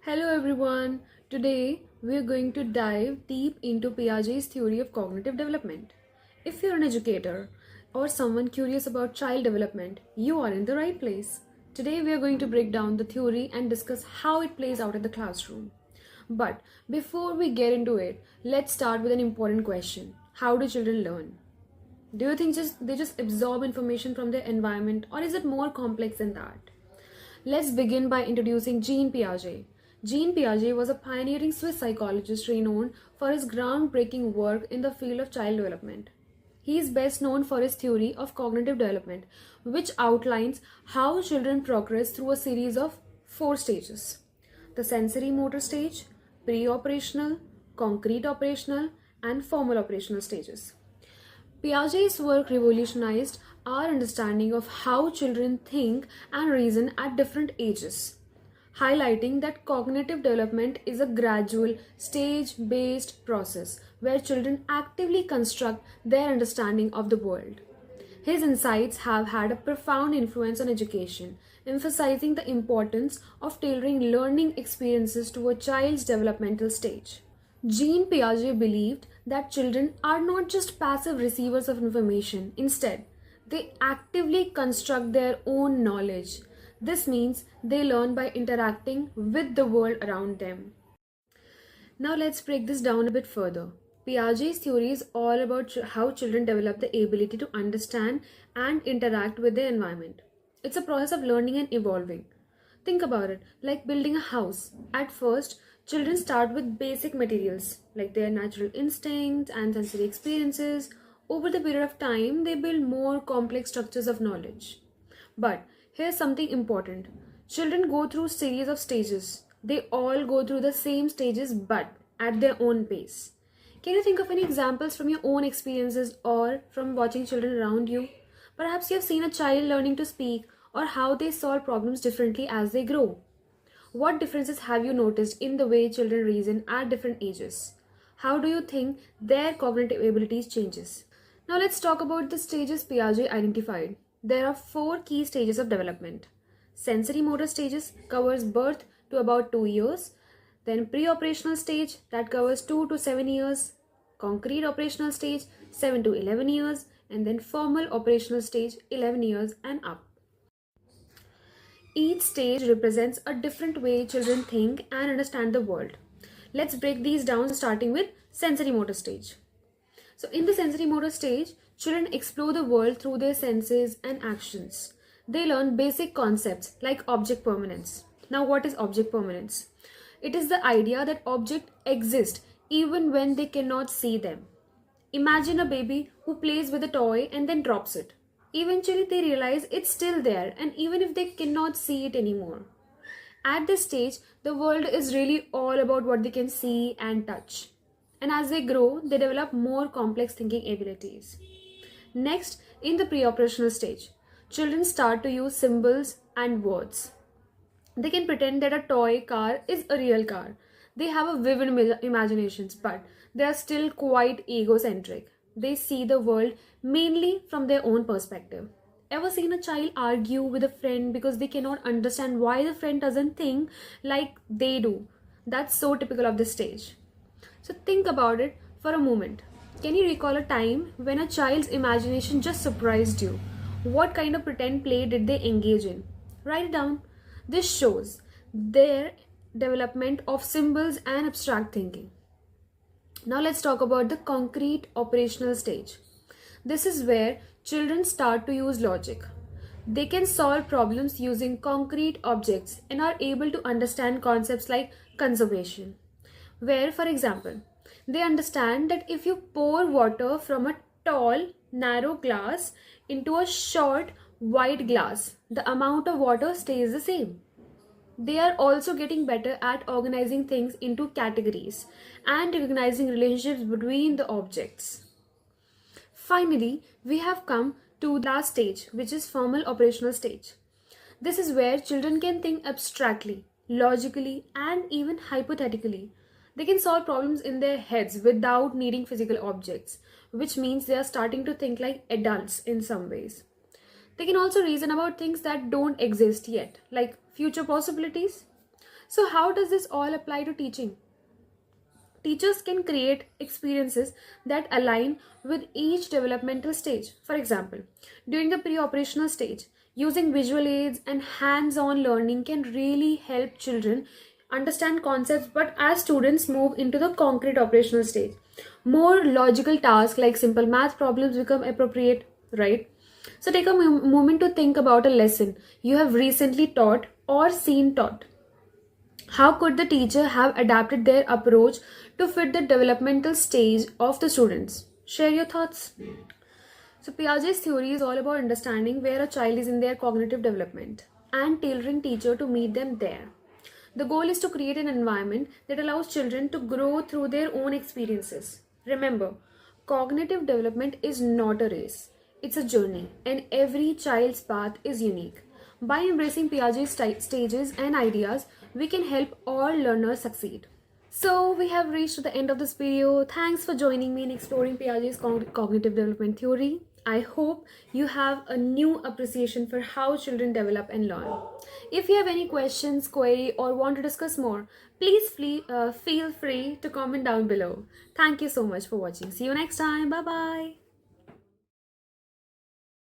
Hello everyone. Today we are going to dive deep into Piaget's theory of cognitive development. If you're an educator or someone curious about child development, you are in the right place. Today we are going to break down the theory and discuss how it plays out in the classroom. But before we get into it, let's start with an important question. How do children learn? Do you think they just absorb information from their environment, or is it more complex than that? Let's begin by introducing Jean Piaget. Jean Piaget was a pioneering Swiss psychologist renowned for his groundbreaking work in the field of child development. He is best known for his theory of cognitive development, which outlines how children progress through a series of four stages: the sensorimotor stage, pre-operational, concrete operational, and formal operational stages. Piaget's work revolutionized our understanding of how children think and reason at different ages, highlighting that cognitive development is a gradual, stage-based process where children actively construct their understanding of the world. His insights have had a profound influence on education, emphasizing the importance of tailoring learning experiences to a child's developmental stage. Jean Piaget believed that children are not just passive receivers of information. Instead, they actively construct their own knowledge. This means they learn by interacting with the world around them. Now let's break this down a bit further. Piaget's theory is all about how children develop the ability to understand and interact with their environment. It's a process of learning and evolving. Think about it, like building a house. At first, children start with basic materials like their natural instincts and sensory experiences. Over the period of time, they build more complex structures of knowledge. But here's something important. Children go through series of stages. They all go through the same stages but at their own pace. Can you think of any examples from your own experiences or from watching children around you? Perhaps you have seen a child learning to speak or how they solve problems differently as they grow. What differences have you noticed in the way children reason at different ages? How do you think their cognitive abilities changes? Now let's talk about the stages Piaget identified. There are four key stages of development. Sensorimotor stages covers birth to about 2 years. Then pre-operational stage that covers 2 to 7 years. Concrete operational stage 7 to 11 years. And then formal operational stage 11 years and up. Each stage represents a different way children think and understand the world. Let's break these down starting with sensorimotor stage. So in the sensorimotor stage, children explore the world through their senses and actions. They learn basic concepts like object permanence. Now what is object permanence? It is the idea that objects exist even when they cannot see them. Imagine a baby who plays with a toy and then drops it. Eventually they realize it's still there, and even if they cannot see it anymore. At this stage, the world is really all about what they can see and touch. And as they grow, they develop more complex thinking abilities. Next, in the pre-operational stage, children start to use symbols and words. They can pretend that a toy car is a real car. They have a vivid imaginations, but they are still quite egocentric. They see the world mainly from their own perspective. Ever seen a child argue with a friend because they cannot understand why the friend doesn't think like they do? That's so typical of this stage. So think about it for a moment. Can you recall a time when a child's imagination just surprised you? What kind of pretend play did they engage in? Write it down. This shows their development of symbols and abstract thinking. Now let's talk about the concrete operational stage. This is where children start to use logic. They can solve problems using concrete objects and are able to understand concepts like conservation. Where, for example, they understand that if you pour water from a tall, narrow glass into a short, wide glass, the amount of water stays the same. They are also getting better at organizing things into categories and recognizing relationships between the objects. Finally, we have come to the last stage, which is formal operational stage. This is where children can think abstractly, logically, and even hypothetically. They can solve problems in their heads without needing physical objects, which means they are starting to think like adults in some ways. They can also reason about things that don't exist yet, like future possibilities. So, how does this all apply to teaching? Teachers can create experiences that align with each developmental stage. For example, during the pre-operational stage, using visual aids and hands-on learning can really help children understand concepts, but as students move into the concrete operational stage, more logical tasks like simple math problems become appropriate, right? So take a moment to think about a lesson you have recently taught or seen taught. How could the teacher have adapted their approach to fit the developmental stage of the students? Share your thoughts. So, Piaget's theory is all about understanding where a child is in their cognitive development and tailoring teacher to meet them there. The goal is to create an environment that allows children to grow through their own experiences. Remember, cognitive development is not a race, it's a journey, and every child's path is unique. By embracing Piaget's stages and ideas, we can help all learners succeed. So, we have reached the end of this video. Thanks for joining me in exploring Piaget's cognitive development theory. I hope you have a new appreciation for how children develop and learn. If you have any questions, query, or want to discuss more, please feel free to comment down below. Thank you so much for watching. See you next time. Bye bye.